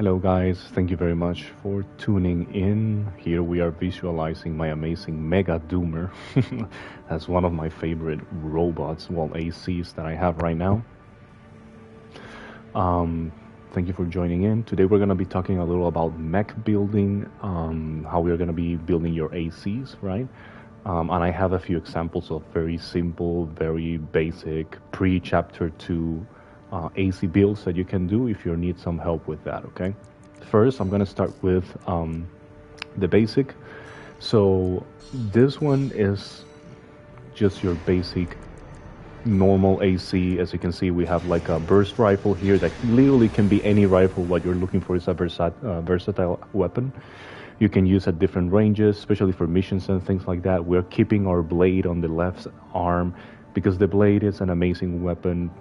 Hello guys, thank you very much for tuning in. Here we are visualizing my amazing Mega Doomer. That's one of my favorite robots, well ACs that I have right now. Thank you for joining in. Today we're going to be talking a little about mech building, how we're going to be building your ACs, right? And I have a few examples of very simple, very basic pre-chapter 2 AC builds that you can do if you need some help with that, okay? First, I'm going to start with the basic. So this one is just your basic normal AC. As you can see, we have like a burst rifle here that literally can be any rifle. What you're looking for is a versatile weapon. You can use at different ranges, especially for missions and things like that. We're keeping our blade on the left arm because the blade is an amazing weapon.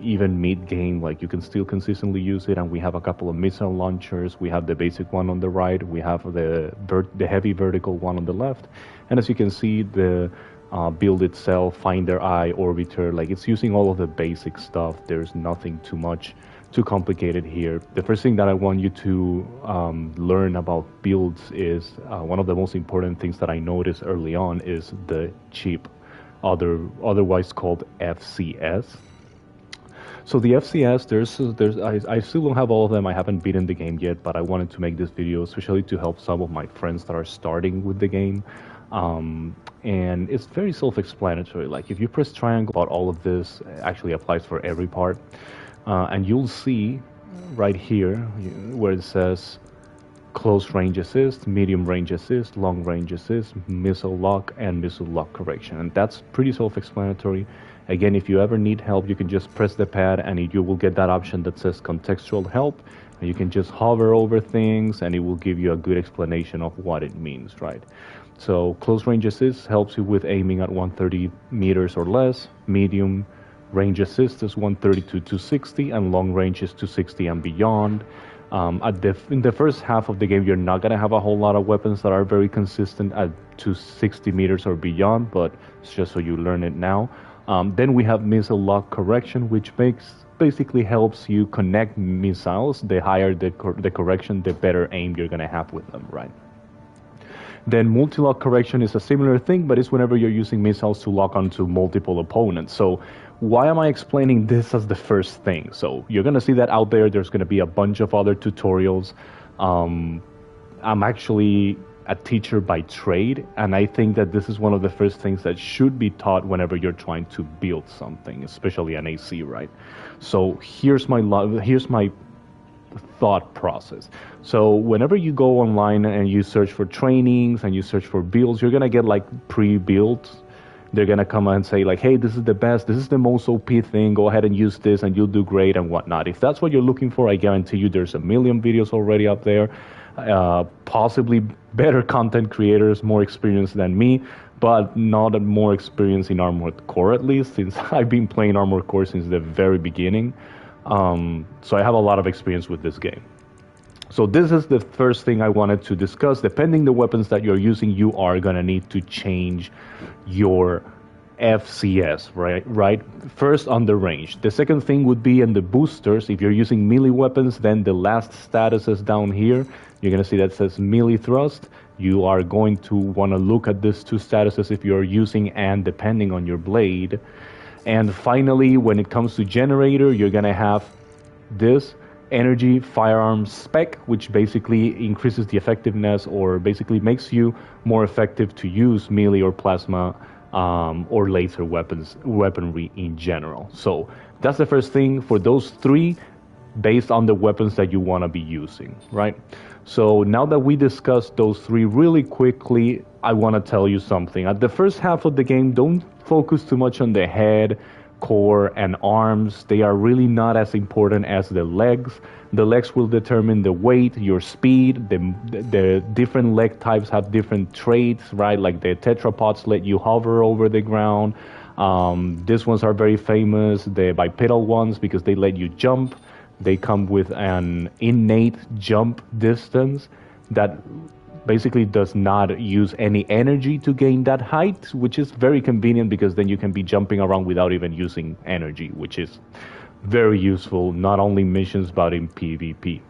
Even mid-game, like you can still consistently use it. And we have a couple of missile launchers. We have the basic one on the right. We have the heavy vertical one on the left. And as you can see, the build itself, Finder Eye, Orbiter, like it's using all of the basic stuff. There's nothing too complicated here. The first thing that I want you to learn about builds is one of the most important things that I noticed early on is the chip, otherwise called FCS. So the FCS, I still don't have all of them. I haven't beaten the game yet, but I wanted to make this video especially to help some of my friends that are starting with the game. And it's very self-explanatory. Like if you press triangle, about all of this actually applies for every part. And you'll see right here where it says close range assist, medium range assist, long range assist, missile lock, and missile lock correction. And that's pretty self-explanatory. Again, if you ever need help, you can just press the pad and you will get that option that says contextual help. And you can just hover over things and it will give you a good explanation of what it means, right? So close range assist helps you with aiming at 130 meters or less. Medium range assist is 130 to 260 and long range is 260 and beyond. In the first half of the game, you're not going to have a whole lot of weapons that are very consistent at 260 meters or beyond, but it's just so you learn it now. Then we have missile lock correction, which basically helps you connect missiles. The higher the correction, the better aim you're going to have with them, right? Then multi-lock correction is a similar thing, but it's whenever you're using missiles to lock onto multiple opponents. So why am I explaining this as the first thing? So you're going to see that out there. There's going to be a bunch of other tutorials. I'm actually a teacher by trade, and I think that this is one of the first things that should be taught whenever you're trying to build something, especially an AC, right? So here's my thought process. So whenever you go online and you search for trainings and you search for builds, you're gonna get like pre-built. They're gonna come and say like, hey, this is the best, this is the most OP thing, go ahead and use this and you'll do great and whatnot. If that's what you're looking for, I guarantee you there's a million videos already up there. Possibly better content creators, more experienced than me, but not more experience in Armored Core, at least, since I've been playing Armored Core since the very beginning. So I have a lot of experience with this game. So this is the first thing I wanted to discuss. Depending the weapons that you're using, you are gonna need to change your FCS, right? First on the range. The second thing would be in the boosters. If you're using melee weapons, then the last status is down here. You're going to see that says melee thrust. You are going to want to look at these two statuses if you're using and depending on your blade. And finally, when it comes to generator, you're going to have this energy firearm spec, which basically increases the effectiveness or basically makes you more effective to use melee or plasma or laser weaponry in general. So that's the first thing for those three based on the weapons that you want to be using, right? So now that we discussed those three really quickly, I want to tell you something. At the first half of the game, don't focus too much on the head, core, and arms. They are really not as important as the legs. The legs will determine the weight, your speed. The different leg types have different traits, right? Like the tetrapods let you hover over the ground. These ones are very famous, the bipedal ones, because they let you jump. They come with an innate jump distance that basically does not use any energy to gain that height, which is very convenient because then you can be jumping around without even using energy, which is very useful, not only missions, but in PvP.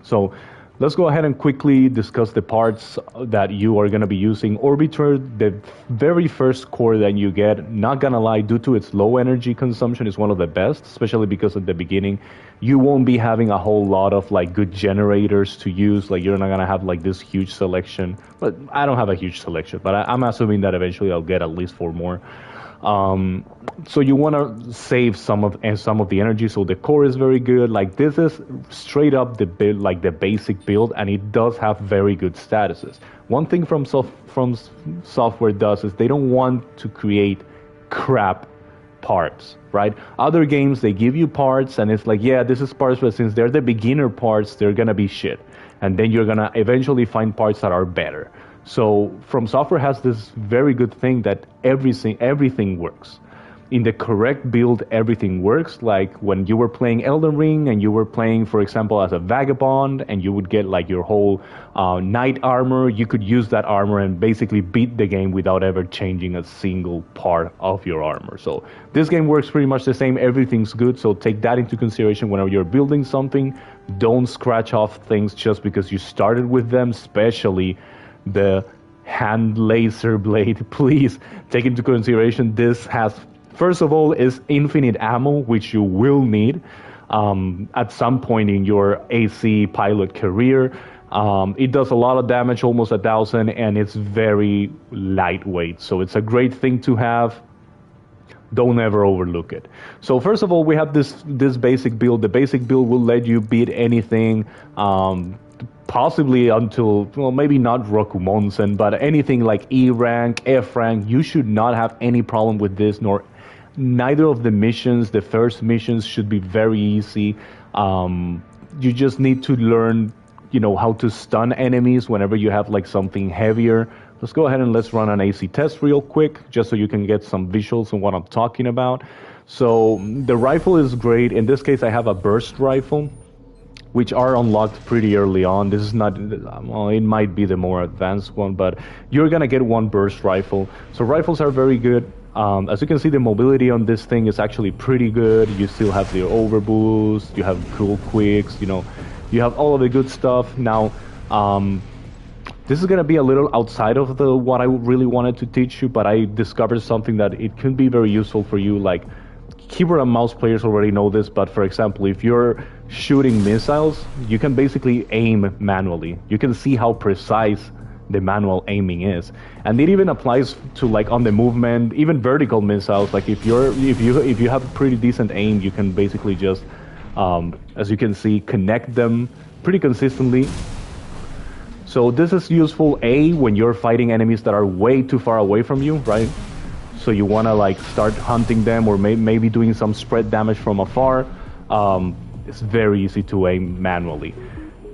So let's go ahead and quickly discuss the parts that you are going to be using. Orbiter, the very first core that you get, not gonna lie, due to its low energy consumption, is one of the best, especially because at the beginning you won't be having a whole lot of like good generators to use. Like you're not gonna have like this huge selection, but I don't have a huge selection, but I'm assuming that eventually I'll get at least 4 more. So you want to save some of the energy. So the core is very good. Like this is straight up the build, like the basic build, and it does have very good statuses. One thing from software does is they don't want to create crap parts, right? Other games, they give you parts and it's like, yeah, this is parts, but since they're the beginner parts, they're gonna be shit, and then you're gonna eventually find parts that are better. So From Software has this very good thing that everything works. In the correct build, everything works. Like when you were playing Elden Ring and you were playing, for example, as a vagabond, and you would get like your whole knight armor, you could use that armor and basically beat the game without ever changing a single part of your armor. So this game works pretty much the same. Everything's good. So take that into consideration whenever you're building something. Don't scratch off things just because you started with them, especially the hand laser blade. Please take into consideration this has, first of all, is infinite ammo, which you will need at some point in your AC pilot career. It does a lot of damage, almost 1,000, and it's very lightweight, so it's a great thing to have. Don't ever overlook it. So first of all, we have this basic build. The basic build will let you beat anything, possibly until, well, maybe not Rokumonsen, but anything like E rank, F rank. You should not have any problem with this, neither of the missions. The first missions should be very easy. You just need to learn, how to stun enemies whenever you have like something heavier. Let's go ahead and let's run an AC test real quick, just so you can get some visuals on what I'm talking about. So the rifle is great. In this case, I have a burst rifle, which are unlocked pretty early on. This is not, well, it might be the more advanced one, but you're gonna get one burst rifle. So rifles are very good. As you can see, the mobility on this thing is actually pretty good. You still have the overboost, you have cool quicks, you have all of the good stuff. Now, this is gonna be a little outside of what I really wanted to teach you, but I discovered something that it can be very useful for you. Like, keyboard and mouse players already know this, but for example, if you're shooting missiles, you can basically aim manually. You can see how precise the manual aiming is, and it even applies to like on the movement, even vertical missiles. Like if you have a pretty decent aim, you can basically just, as you can see, connect them pretty consistently. So this is useful when you're fighting enemies that are way too far away from you, right? So you want to like start hunting them, or maybe doing some spread damage from afar. It's very easy to aim manually.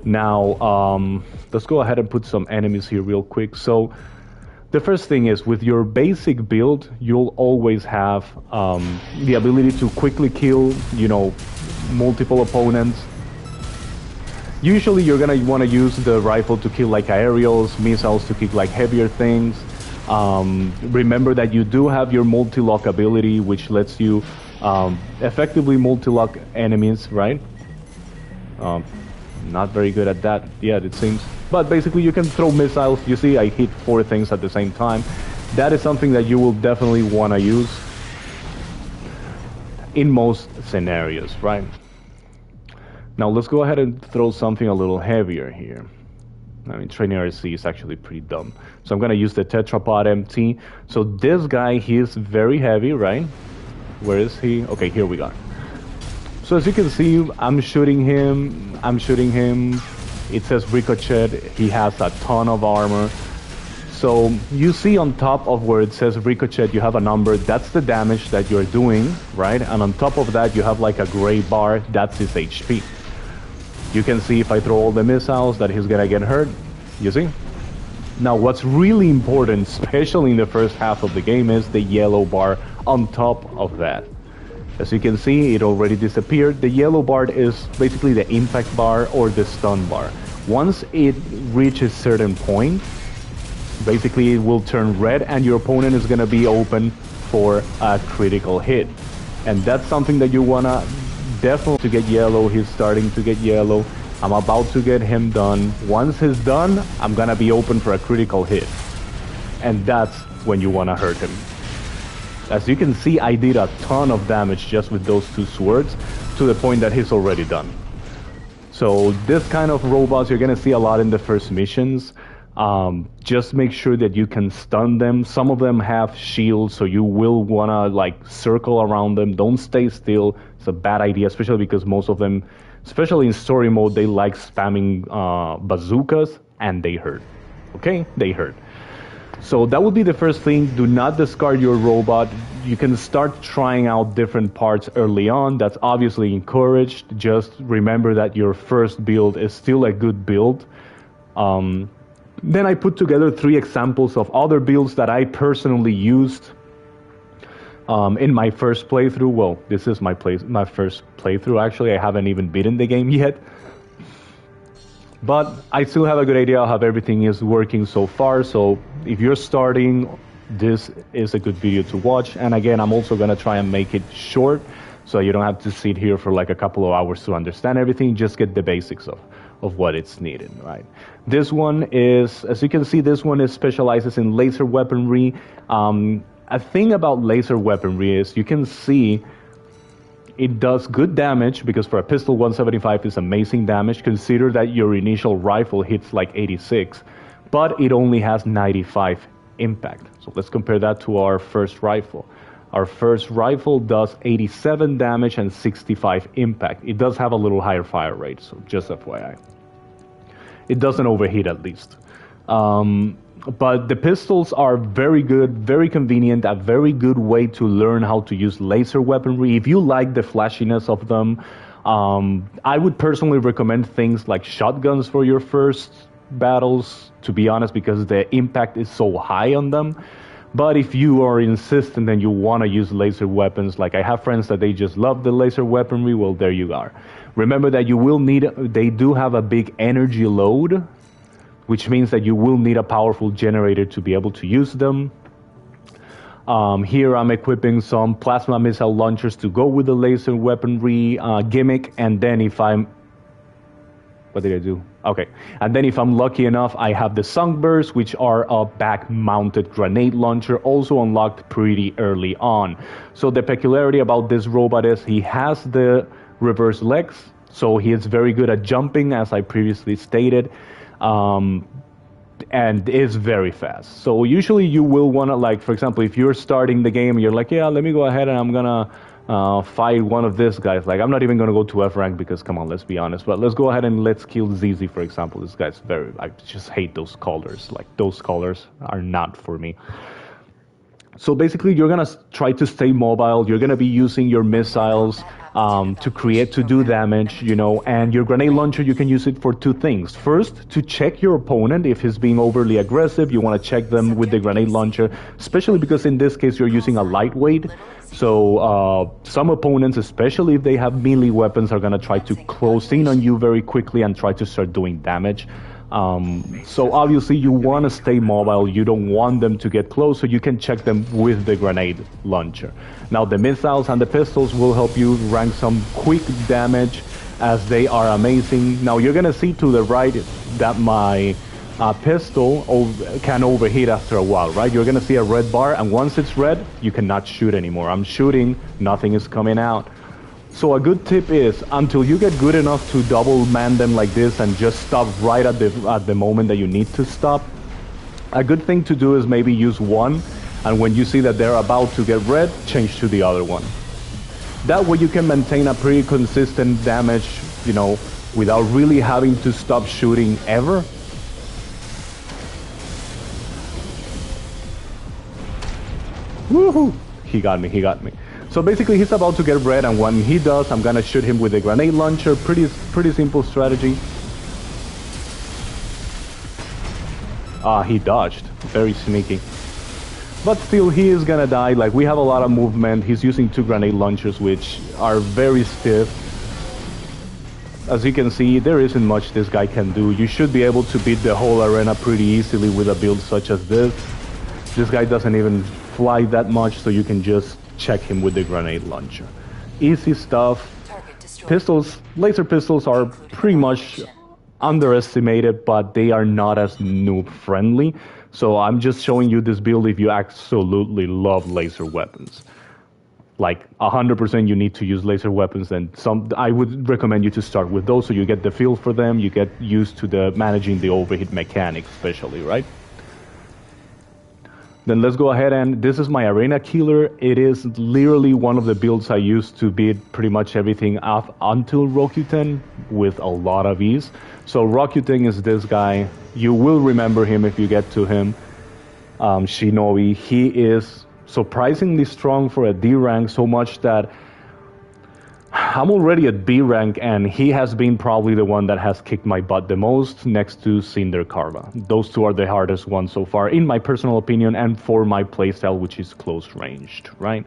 Now, let's go ahead and put some enemies here real quick. So the first thing is, with your basic build, you'll always have the ability to quickly kill, multiple opponents. Usually you're going to want to use the rifle to kill like aerials, missiles to kill like heavier things. Remember that you do have your multi-lock ability, which lets you effectively multi-lock enemies, right? Not very good at that yet, it seems. But basically you can throw missiles. You see, I hit 4 things at the same time. That is something that you will definitely want to use in most scenarios, right? Now let's go ahead and throw something a little heavier here. I mean, training RC is actually pretty dumb. So I'm going to use the Tetrapod MT. So this guy, he is very heavy, right? Where is he? Okay, here we go. So as you can see, I'm shooting him. It says ricochet. He has a ton of armor. So you see on top of where it says ricochet, you have a number. That's the damage that you're doing, right? And on top of that, you have like a gray bar. That's his HP. You can see if I throw all the missiles that he's gonna get hurt. You see? Now what's really important, especially in the first half of the game, is the yellow bar on top of that. As you can see, it already disappeared. The yellow bar is basically the impact bar or the stun bar. Once it reaches a certain point, basically it will turn red and your opponent is gonna be open for a critical hit. And that's something that you wanna definitely to get yellow. He's starting to get yellow. I'm about to get him done. Once he's done, I'm gonna be open for a critical hit. And that's when you wanna hurt him. As you can see, I did a ton of damage just with those two swords, to the point that he's already done. So this kind of robots you're gonna see a lot in the first missions. Just make sure that you can stun them. Some of them have shields, so you will wanna like circle around them. Don't stay still. It's a bad idea, especially because most of them, especially in story mode, they like spamming bazookas, and they hurt. Okay, they hurt. So that would be the first thing. Do not discard your robot. You can start trying out different parts early on. That's obviously encouraged. Just remember that your first build is still a good build. Then I put together 3 examples of other builds that I personally used in my first playthrough. Well, this is my first playthrough. Actually, I haven't even beaten the game yet. But I still have a good idea of how everything is working so far. So if you're starting, this is a good video to watch. And again, I'm also going to try and make it short, so you don't have to sit here for like a couple of hours to understand everything. Just get the basics of what it's needed, right? This one is, as you can see, this one is specializes in laser weaponry. A thing about laser weaponry is you can see it does good damage, because for a pistol 175 is amazing damage. Consider that your initial rifle hits like 86, but it only has 95 impact. So let's compare that to our first rifle. Our first rifle does 87 damage and 65 impact. It does have a little higher fire rate, so just FYI. It doesn't overheat, at least. But the pistols are very good, very convenient, a very good way to learn how to use laser weaponry. If you like the flashiness of them, I would personally recommend things like shotguns for your first battles, to be honest, because the impact is so high on them. But if you are insistent and you want to use laser weapons, like I have friends that they just love the laser weaponry, well, there you are. Remember that you will need, they do have a big energy load, which means that you will need a powerful generator to be able to use them. Here I'm equipping some plasma missile launchers to go with the laser weaponry gimmick, and then if I'm... What did I do? Okay. And then if I'm lucky enough, I have the Sunbursts, which are a back-mounted grenade launcher, also unlocked pretty early on. So the peculiarity about this robot is he has the reverse legs, so he is very good at jumping, as I previously stated. And is very fast. So usually you will want to, like, for example, if you're starting the game, you're like, yeah, let me go ahead and I'm gonna fight one of these guys. Like, I'm not even gonna go to F rank because, come on, let's be honest. But let's go ahead and let's kill ZZ, for example. This guy's very, I just hate those colors. Like, those colors are not for me. So basically, you're gonna try to stay mobile. You're gonna be using your missiles to do damage, you know, and your grenade launcher, you can use it for 2 things. First, to check your opponent if he's being overly aggressive. You want to check them with the grenade launcher, especially because in this case you're using a lightweight. So some opponents, especially if they have melee weapons, are going to try to close in on you very quickly and try to start doing damage. So obviously you want to stay mobile. You don't want them to get close, so you can check them with the grenade launcher. Now the missiles and the pistols will help you rank some quick damage, as they are amazing. Now you're gonna see to the right that my pistol can overheat after a while, right? You're gonna see a red bar, and once it's red, you cannot shoot anymore. I'm shooting, nothing is coming out. So a good tip is, until you get good enough to double man them like this and just stop right at the moment that you need to stop, a good thing to do is maybe use one, and when you see that they're about to get red, change to the other one. That way you can maintain a pretty consistent damage, you know, without really having to stop shooting ever. Woohoo! He got me, he got me. So basically he's about to get red, and when he does, I'm gonna shoot him with a grenade launcher. Pretty simple strategy. He dodged. Very sneaky. But still, he is gonna die. Like, we have a lot of movement. He's using 2 grenade launchers, which are very stiff. As you can see, there isn't much this guy can do. You should be able to beat the whole arena pretty easily with a build such as this. This guy doesn't even fly that much, so you can just check him with the grenade launcher. Easy stuff. pistols, laser pistols are pretty much underestimated, but they are not as noob friendly. So I'm just showing you this build if you absolutely love laser weapons. Like 100% you need to use laser weapons, and I would recommend you to start with those so you get the feel for them, you get used to the managing the overheat mechanics especially, right? Then let's go ahead, and this is my arena killer. It is literally one of the builds I used to beat pretty much everything up until Rokuten with a lot of ease. So Rokuten is this guy. You will remember him if you get to him. Shinobi. He is surprisingly strong for a D rank, so much that I'm already at B rank, and he has been probably the one that has kicked my butt the most, next to Cinder Karma. Those two are the hardest ones so far, in my personal opinion, and for my playstyle, which is close ranged, right?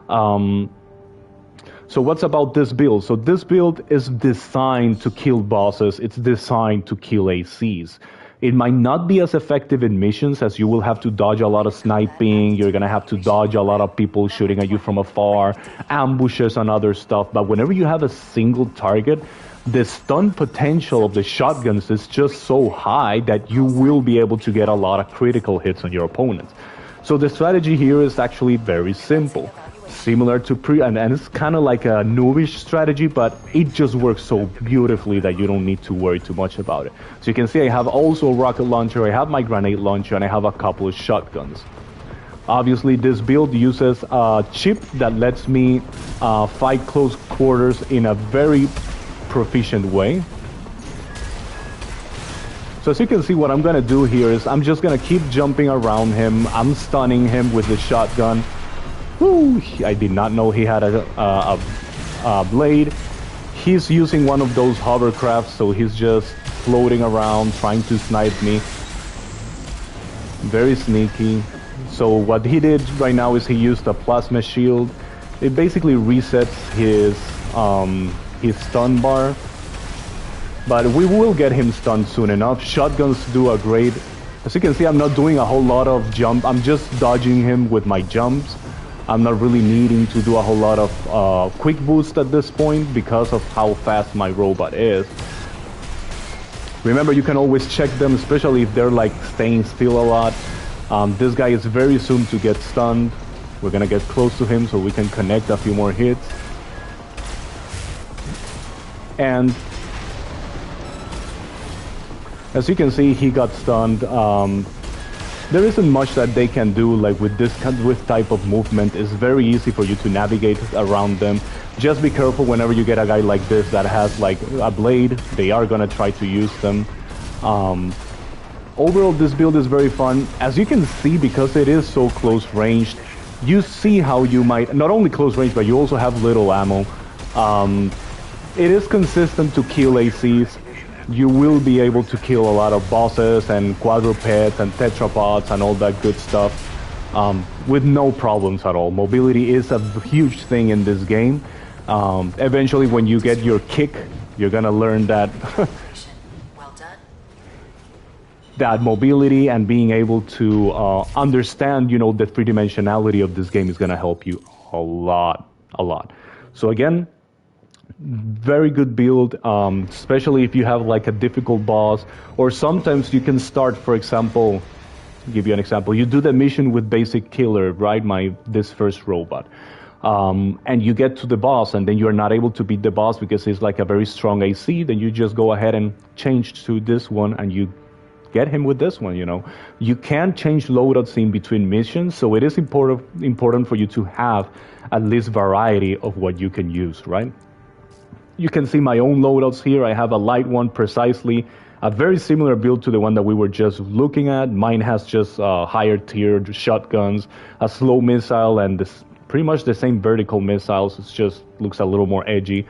So what's about this build? So this build is designed to kill bosses. It's designed to kill ACs. It might not be as effective in missions, as you will have to dodge a lot of sniping, you're going to have to dodge a lot of people shooting at you from afar, ambushes and other stuff, but whenever you have a single target, the stun potential of the shotguns is just so high that you will be able to get a lot of critical hits on your opponents. So the strategy here is actually very simple. Similar to and it's kind of like a noobish strategy, but it just works so beautifully that you don't need to worry too much about it. So you can see I have also a rocket launcher, I have my grenade launcher, and I have a couple of shotguns. Obviously this build uses a chip that lets me fight close quarters in a very proficient way. So as you can see, what I'm gonna do here is I'm just gonna keep jumping around him. I'm stunning him with the shotgun. Woo! I did not know he had a blade. He's using one of those hovercrafts, so he's just floating around trying to snipe me. Very sneaky. So what he did right now is he used a plasma shield. It basically resets his stun bar. But we will get him stunned soon enough. Shotguns do a great... As you can see, I'm not doing a whole lot of jump. I'm just dodging him with my jumps. I'm not really needing to do a whole lot of quick boost at this point because of how fast my robot is. Remember, you can always check them, especially if they're like staying still a lot. This guy is very soon to get stunned. We're gonna get close to him so we can connect a few more hits. And as you can see, he got stunned. There isn't much that they can do, like with this type of movement. It's very easy for you to navigate around them. Just be careful whenever you get a guy like this that has like a blade. They are gonna try to use them. Overall, this build is very fun. As you can see, because it is so close ranged, you see how you might, not only close range, but you also have little ammo. It is consistent to kill ACs. You will be able to kill a lot of bosses and quadrupeds and tetrapods and all that good stuff with no problems at all. Mobility is a huge thing in this game. Eventually, when you get your kick, you're gonna learn that that mobility and being able to understand, you know, the three-dimensionality of this game is gonna help you a lot. So again, very good build, especially if you have like a difficult boss, or sometimes you can start, for example, give you an example, you do the mission with basic killer, right, this first robot, and you get to the boss and then you're not able to beat the boss because it's like a very strong AC, then you just go ahead and change to this one and you get him with this one, you know. You can change loadouts in between missions, so it is important for you to have at least variety of what you can use, right? You can see my own loadouts here. I have a light one precisely, a very similar build to the one that we were just looking at. Mine has just higher tiered shotguns, a slow missile, and this pretty much the same vertical missiles. It just looks a little more edgy.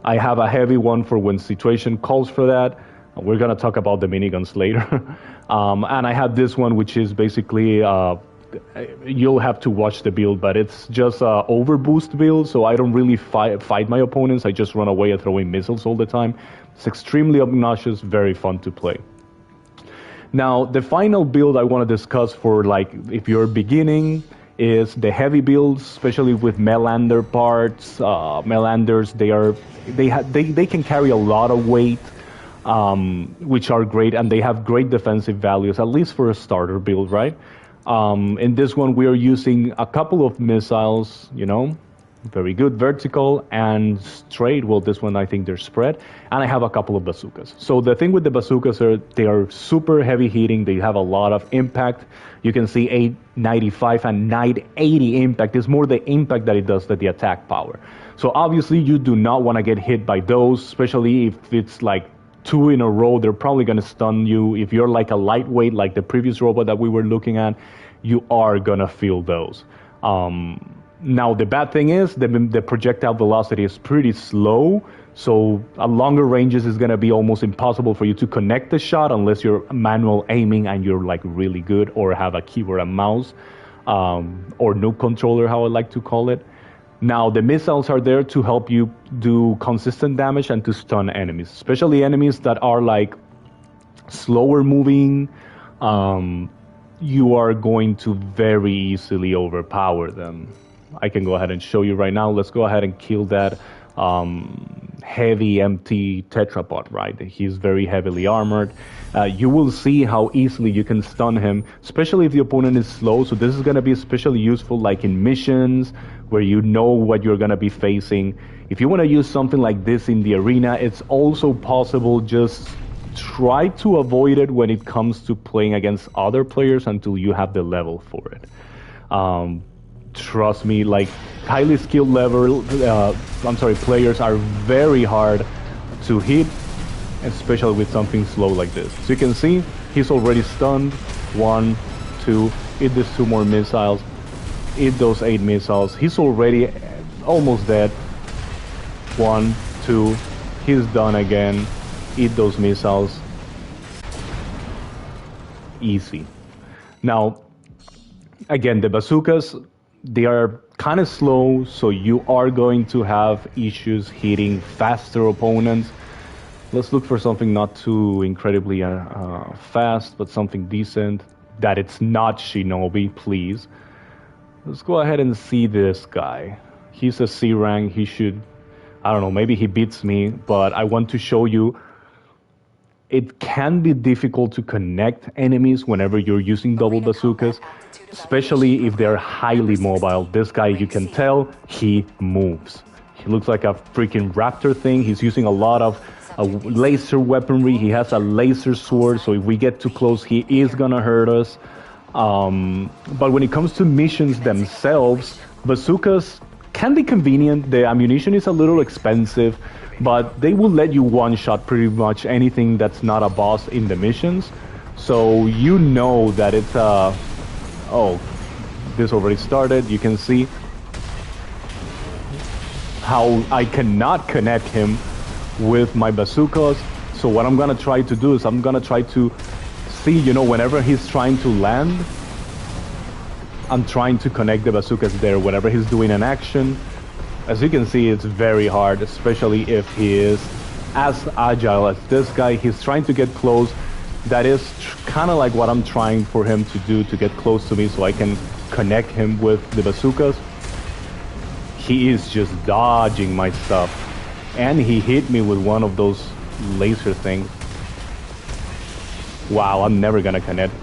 I have a heavy one for when situation calls for that. We're gonna talk about the miniguns later. And I have this one, which is basically you'll have to watch the build, but it's just a overboost build, so I don't really fight my opponents. I just run away and throw in missiles all the time. It's extremely obnoxious, very fun to play. Now, the final build I want to discuss for, like, if you're beginning, is the heavy builds, especially with Melander parts. Melanders, they can carry a lot of weight, which are great, and they have great defensive values, at least for a starter build, right? In this one, we are using a couple of missiles, very good, vertical and straight. Well, this one, I think they're spread. And I have a couple of bazookas. So the thing with the bazookas they are super heavy hitting. They have a lot of impact. You can see 895 and 980 impact. It's more the impact that it does than the attack power. So obviously, you do not want to get hit by those, especially if it's like 2 in a row. They're probably going to stun you. If you're like a lightweight, like the previous robot that we were looking at, you are going to feel those. Now, the bad thing is the projectile velocity is pretty slow, so at longer ranges is going to be almost impossible for you to connect the shot unless you're manual aiming and you're like really good or have a keyboard and mouse, or no controller, how I like to call it. Now, the missiles are there to help you do consistent damage and to stun enemies, especially enemies that are like slower moving. You are going to very easily overpower them. I can go ahead and show you right now. Let's go ahead and kill that heavy empty tetrapod, right? He's very heavily armored. You will see how easily you can stun him, especially if the opponent is slow. So this is going to be especially useful like in missions where you know what you're going to be facing. If you want to use something like this in the arena, it's also possible. Just try to avoid it when it comes to playing against other players until you have the level for it. Trust me, like highly skilled players are very hard to hit, especially with something slow like this. So you can see he's already stunned. 1, 2, hit these 2 more missiles, hit those 8 missiles. He's already almost dead. 1, 2, he's done again. Hit those missiles. Easy. Now, again, the bazookas, they are kind of slow, so you are going to have issues hitting faster opponents. Let's look for something not too incredibly fast, but something decent. That it's not Shinobi, please. Let's go ahead and see this guy. He's a C rank. He should, I don't know, maybe he beats me, but I want to show you it can be difficult to connect enemies whenever you're using double bazookas, especially if they're highly mobile. This guy, you can tell, he moves. He looks like a freaking raptor thing. He's using a lot of laser weaponry. He has a laser sword, so if we get too close, he is gonna hurt us. But when it comes to missions themselves, bazookas can be convenient. The ammunition is a little expensive, but they will let you one-shot pretty much anything that's not a boss in the missions. So you know that it's oh, this already started. You can see how I cannot connect him with my bazookas. So what I'm gonna try to do is I'm gonna try to see, whenever he's trying to land, I'm trying to connect the bazookas there whenever he's doing an action. As you can see, it's very hard, especially if he is as agile as this guy. He's trying to get close. That is kind of like what I'm trying for him to do, to get close to me so I can connect him with the bazookas. He is just dodging my stuff. And he hit me with one of those laser things. Wow, I'm never gonna connect.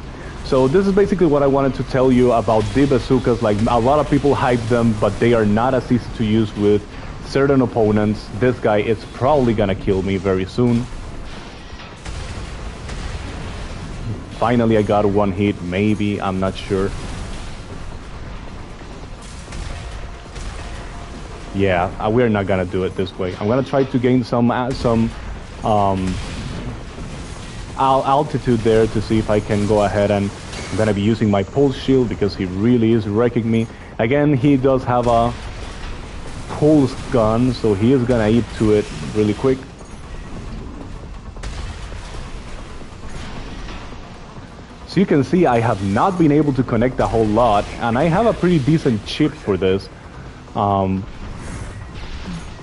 So this is basically what I wanted to tell you about the bazookas. Like, a lot of people hype them, but they are not as easy to use with certain opponents. This guy is probably gonna kill me very soon. Finally, I got one hit, maybe, I'm not sure. Yeah, we're not gonna do it this way. I'm gonna try to gain some altitude there to see if I can go ahead, and I'm gonna be using my pulse shield because he really is wrecking me. Again, he does have a pulse gun, so he is gonna eat to it really quick. So you can see I have not been able to connect a whole lot, and I have a pretty decent chip for this.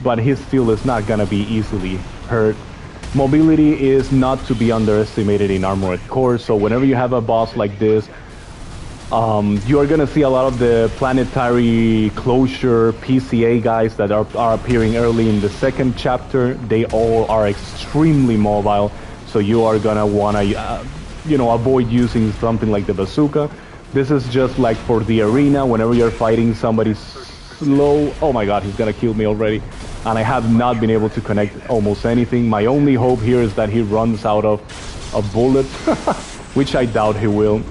But his steel is not gonna be easily hurt. Mobility is not to be underestimated in Armored Core, so whenever you have a boss like this, You are gonna see a lot of the planetary closure PCA guys that are appearing early in the second chapter. They all are extremely mobile, so you are gonna wanna, avoid using something like the bazooka. This is just like for the arena. Whenever you're fighting somebody slow, oh my god, he's gonna kill me already. And I have not been able to connect almost anything. My only hope here is that he runs out of bullets, which I doubt he will.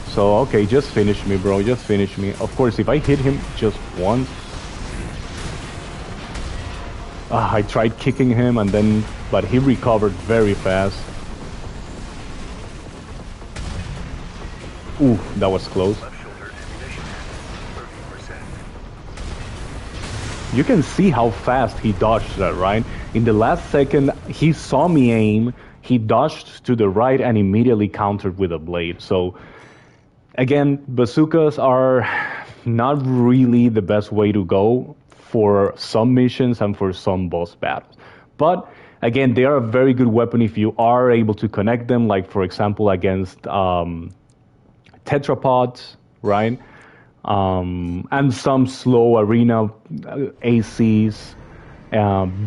So, okay, just finish me, bro. Just finish me. Of course, if I hit him just once... I tried kicking him but he recovered very fast. Ooh, that was close. You can see how fast he dodged that, right? In the last second, he saw me aim, he dodged to the right and immediately countered with a blade. So... Again, bazookas are not really the best way to go for some missions and for some boss battles. But again, they are a very good weapon if you are able to connect them, like for example against tetrapods, right? And some slow arena ACs,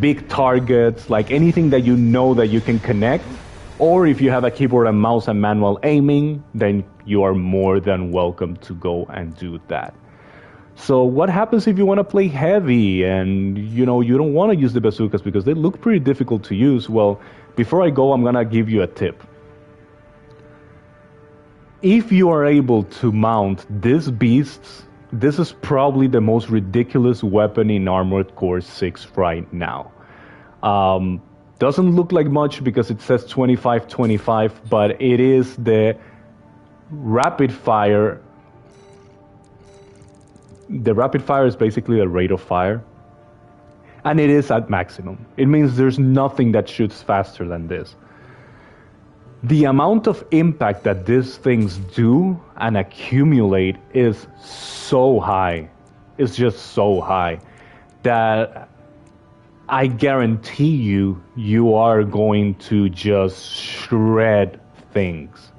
big targets, like anything that you know that you can connect. Or if you have a keyboard and mouse and manual aiming, then you are more than welcome to go and do that. So what happens if you want to play heavy and you don't want to use the bazookas because they look pretty difficult to use? Well, before I go, I'm going to give you a tip. If you are able to mount these beasts, this is probably the most ridiculous weapon in Armored Core 6 right now. Doesn't look like much because it says 25-25, but it is the rapid fire. The rapid fire is basically the rate of fire, and it is at maximum. It means there's nothing that shoots faster than this. The amount of impact that these things do and accumulate is so high. It's just so high that I guarantee you are going to just shred things.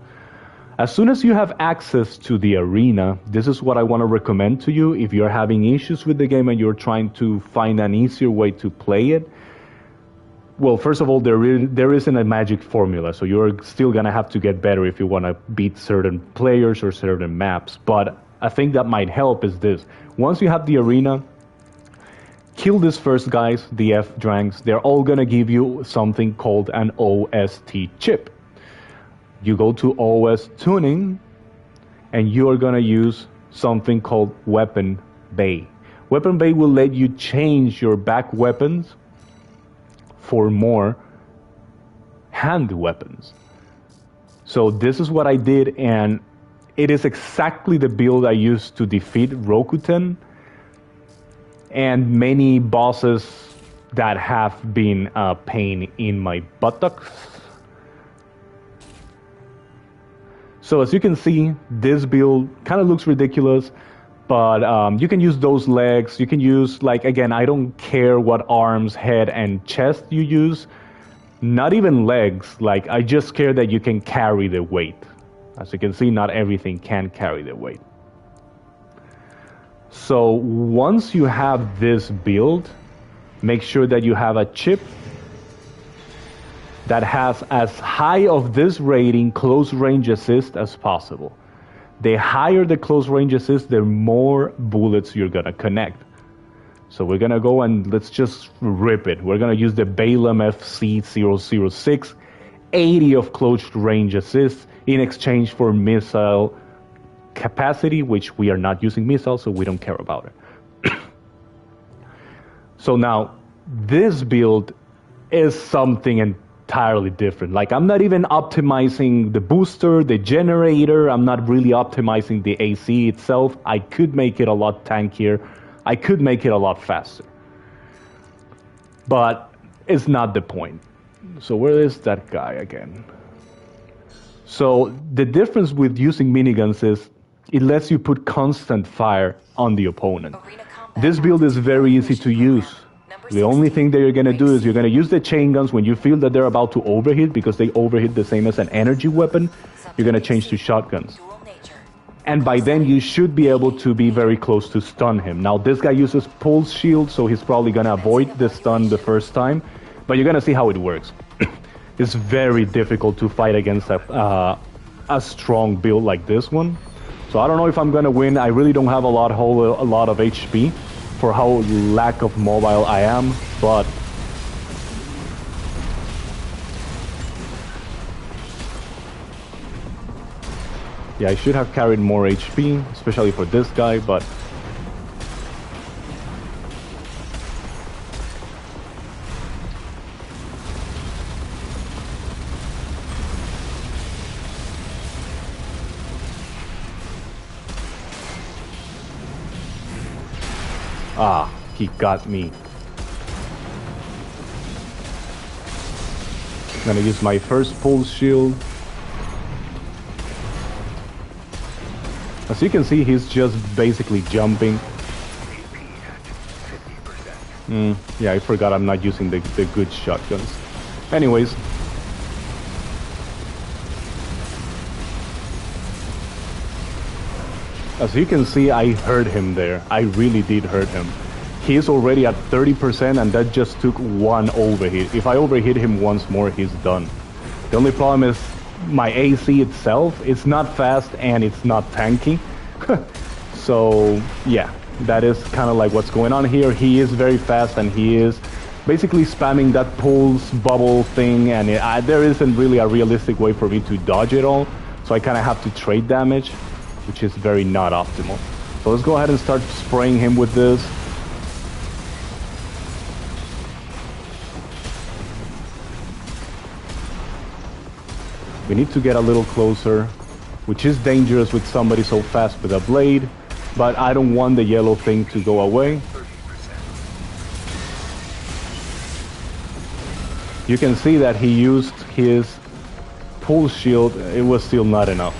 As soon as you have access to the arena, this is what I want to recommend to you. If you're having issues with the game and you're trying to find an easier way to play it, well, first of all, there isn't a magic formula, so you're still going to have to get better if you want to beat certain players or certain maps. But I think that might help is this. Once you have the arena, kill these first guys, the F-Dranks. They're all going to give you something called an OST chip. You go to OS tuning, and you are going to use something called Weapon Bay. Weapon Bay will let you change your back weapons for more hand weapons. So this is what I did, and it is exactly the build I used to defeat Rokuten and many bosses that have been a pain in my buttocks. So as you can see, this build kind of looks ridiculous, but you can use those legs. You can use, like, again, I don't care what arms, head, and chest you use. Not even legs. Like, I just care that you can carry the weight. As you can see, not everything can carry the weight. So once you have this build, make sure that you have a chip that has as high of this rating close range assist as possible. The higher the close range assist, the more bullets you're gonna connect. So we're gonna go and let's just rip it. We're gonna use the Balaam FC006, 80 of close range assist in exchange for missile capacity, which we are not using missiles, so we don't care about it. So now, this build is something entirely different. Like, I'm not even optimizing the booster, the generator. I'm not really optimizing the AC itself. I could make it a lot tankier. I could make it a lot faster. But it's not the point. So where is that guy again? So the difference with using miniguns is it lets you put constant fire on the opponent. This build is very easy to use. The only thing that you're going to do is you're going to use the chain guns when you feel that they're about to overheat, because they overheat the same as an energy weapon. You're going to change to shotguns. and by then you should be able to be very close to stun him. Now this guy uses pulse shield, so he's probably gonna avoid the stun the first time, but you're gonna see how it works. It's very difficult to fight against a strong build like this one. So I don't know if I'm gonna win. I really don't have a lot of HP for how lack of mobile I am, but yeah, I should have carried more HP, especially for this guy, but ah, he got me. I'm gonna use my first pulse shield. As you can see, he's just basically jumping. Yeah, I forgot I'm not using the good shotguns. Anyways. As you can see, I hurt him there. I really did hurt him. He's already at 30% and that just took one overhit. If I overhit him once more, he's done. The only problem is my AC itself, it's not fast and it's not tanky. So yeah, that is kind of like what's going on here. He is very fast and he is basically spamming that pulse bubble thing, and there isn't really a realistic way for me to dodge it all. So I kind of have to trade damage, which is very not optimal. So let's go ahead and start spraying him with this. We need to get a little closer, which is dangerous with somebody so fast with a blade, but I don't want the yellow thing to go away. You can see that he used his pulse shield. It was still not enough.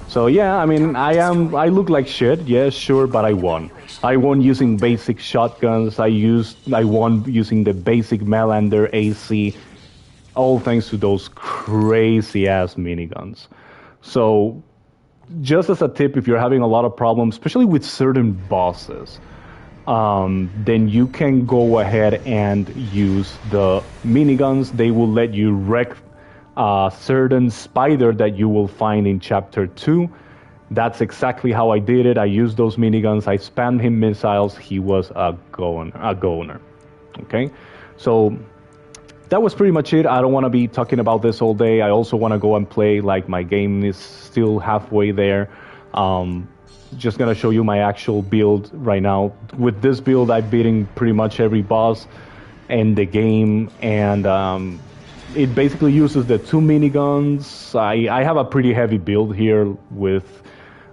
So yeah, I mean, I look like shit, yeah, sure, but I won. I won using basic shotguns. I won using the basic Melander AC. All thanks to those crazy-ass miniguns. So, just as a tip, if you're having a lot of problems, especially with certain bosses, then you can go ahead and use the miniguns. They will let you wreck a certain spider that you will find in Chapter 2. That's exactly how I did it. I used those miniguns. I spammed him missiles. He was a goner. Okay? So that was pretty much it. I don't want to be talking about this all day. I also want to go and play, like my game is still halfway there. Just going to show you my actual build right now. With this build, I'm beating pretty much every boss in the game, and it basically uses the two miniguns. I have a pretty heavy build here with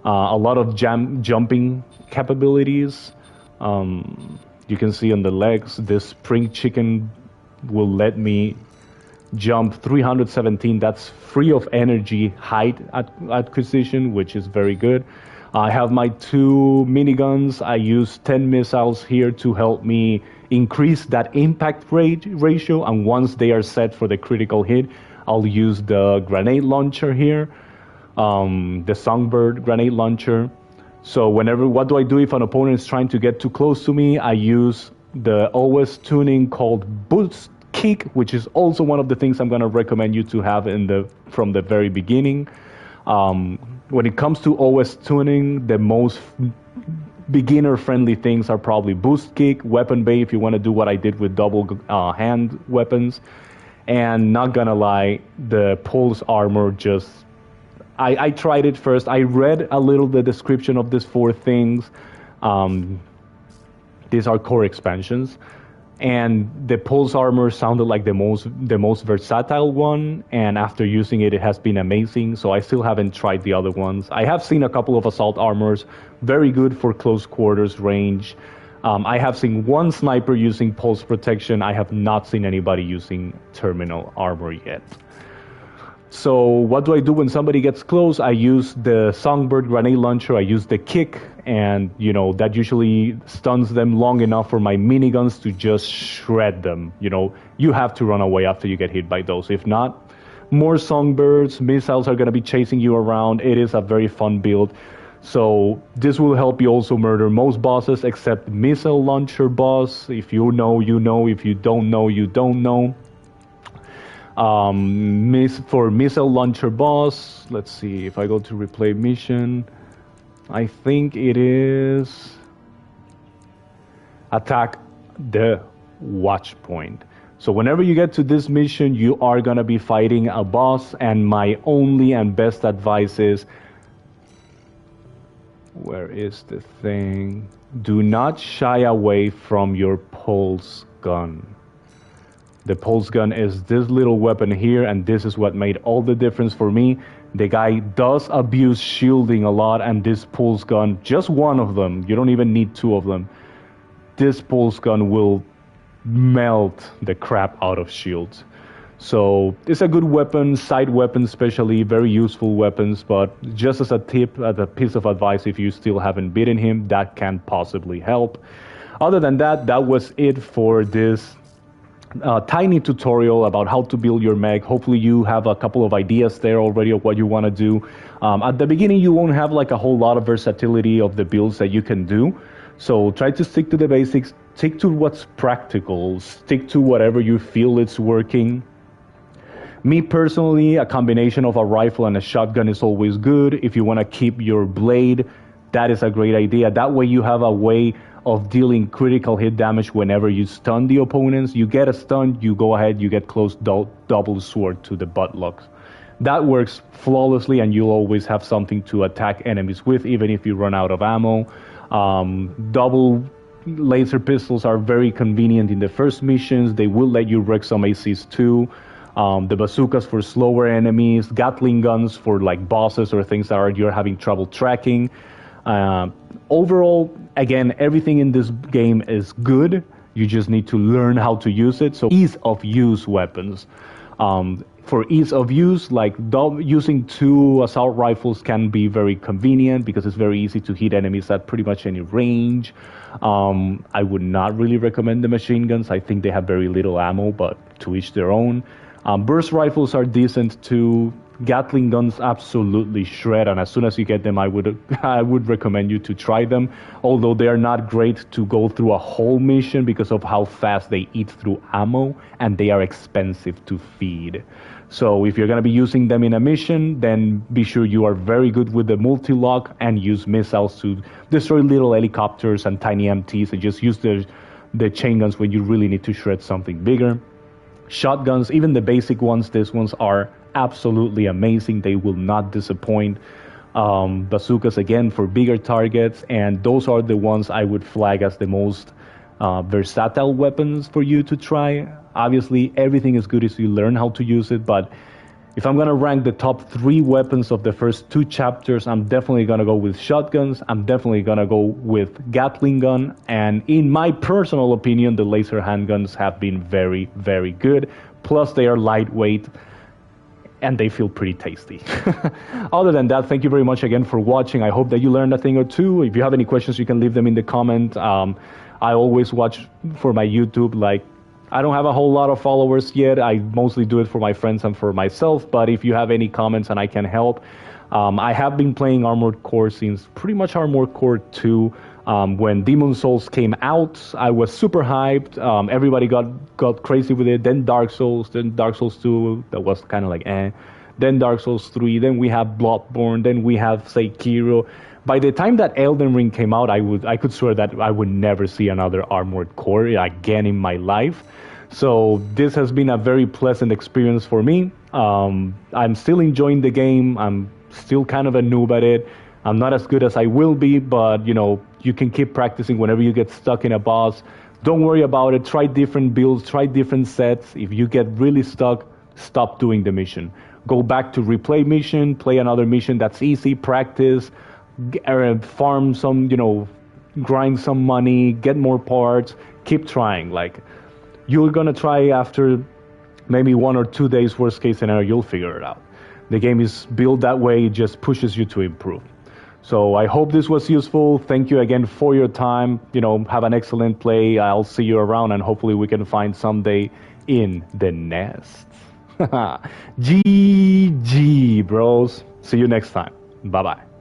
a lot of jumping capabilities. You can see on the legs, this spring chicken will let me jump 317. That's free of energy height acquisition, which is very good. I have my two miniguns. I use 10 missiles here to help me increase that impact ratio, and once they are set for the critical hit, I'll use the grenade launcher here, the Songbird grenade launcher. So what do I do if an opponent is trying to get too close to me? I use the OS tuning called Boost Kick, which is also one of the things I'm going to recommend you to have from the very beginning. When it comes to OS tuning, the most beginner-friendly things are probably Boost Kick, Weapon Bay if you want to do what I did with double hand weapons, and not gonna lie, the Pulse Armor just... I tried it first. I read a little the description of these 4 things. These are core expansions. And the Pulse Armor sounded like the most versatile one, and after using it, it has been amazing. So I still haven't tried the other ones. I have seen a couple of Assault Armors, very good for close quarters range. I have seen one sniper using Pulse Protection. I have not seen anybody using Terminal Armor yet. So what do I do when somebody gets close? I use the Songbird grenade launcher. I use the kick, and that usually stuns them long enough for my miniguns to just shred them. You have to run away after you get hit by those. If not, more songbirds, missiles are going to be chasing you around. It is a very fun build. So this will help you also murder most bosses except missile launcher boss. If you know, you know. If you don't know, you don't know. For missile launcher boss, let's see, if I go to replay mission, I think it is attack the watch point. So whenever you get to this mission, you are gonna be fighting a boss, and my only and best advice is, where is the thing? Do not shy away from your pulse gun. The pulse gun is this little weapon here, and this is what made all the difference for me. The guy does abuse shielding a lot, and this pulse gun, just one of them, you don't even need two of them, this pulse gun will melt the crap out of shields. So it's a good weapon, side weapon especially, very useful weapons, but just as a tip, as a piece of advice, if you still haven't beaten him, that can possibly help. Other than that, that was it for this tiny tutorial about how to build your mech. Hopefully you have a couple of ideas there already of what you want to do. At the beginning you won't have like a whole lot of versatility of the builds that you can do, so try to stick to the basics, stick to what's practical, stick to whatever you feel it's working. Me personally, a combination of a rifle and a shotgun is always good. If you want to keep your blade, that is a great idea. That way you have a way of dealing critical hit damage whenever you stun the opponents. You get a stun, you go ahead, you get close double sword to the buttocks. That works flawlessly, and you'll always have something to attack enemies with, even if you run out of ammo. Double laser pistols are very convenient in the first missions. They will let you wreck some ACs too. The bazookas for slower enemies, Gatling guns for like bosses or things that you're having trouble tracking. Overall, again, everything in this game is good. You just need to learn how to use it. So ease of use weapons. For ease of use, like using 2 assault rifles can be very convenient because it's very easy to hit enemies at pretty much any range. I would not really recommend the machine guns. I think they have very little ammo, but to each their own. Burst rifles are decent too. Gatling guns absolutely shred, and as soon as you get them, I would recommend you to try them, although they are not great to go through a whole mission because of how fast they eat through ammo, and they are expensive to feed. So if you're going to be using them in a mission, then be sure you are very good with the multi-lock and use missiles to destroy little helicopters and tiny MTs, and just use the chain guns when you really need to shred something bigger. Shotguns, even the basic ones, these ones are absolutely amazing. They will not disappoint. Bazookas, again, for bigger targets, and those are the ones I would flag as the most versatile weapons for you to try. Obviously, everything is good as you learn how to use it, but if I'm going to rank the top 3 weapons of the first 2 chapters, I'm definitely going to go with shotguns, I'm definitely going to go with Gatling gun, and in my personal opinion, the laser handguns have been very, very good. Plus, they are lightweight, and they feel pretty tasty. Other than that, thank you very much again for watching. I hope that you learned a thing or two. If you have any questions, you can leave them in the comment. I always watch for my YouTube. Like, I don't have a whole lot of followers yet. I mostly do it for my friends and for myself. But if you have any comments and I can help, I have been playing Armored Core since pretty much Armored Core 2. When Demon Souls came out, I was super hyped. Everybody got crazy with it. Then Dark Souls 2, that was kind of like eh. Then Dark Souls 3, then we have Bloodborne, then we have Sekiro. By the time that Elden Ring came out, I could swear that I would never see another Armored Core again in my life. So this has been a very pleasant experience for me. I'm still enjoying the game. I'm still kind of a noob at it. I'm not as good as I will be, but you can keep practicing whenever you get stuck in a boss. Don't worry about it. Try different builds, try different sets. If you get really stuck, stop doing the mission. Go back to replay mission, play another mission that's easy, practice, farm some, grind some money, get more parts, keep trying. Like, you're gonna try after maybe 1 or 2 days, worst case scenario, you'll figure it out. The game is built that way, it just pushes you to improve. So I hope this was useful. Thank you again for your time. Have an excellent play. I'll see you around, and hopefully we can find someday in the nest. GG, bros. See you next time. Bye bye.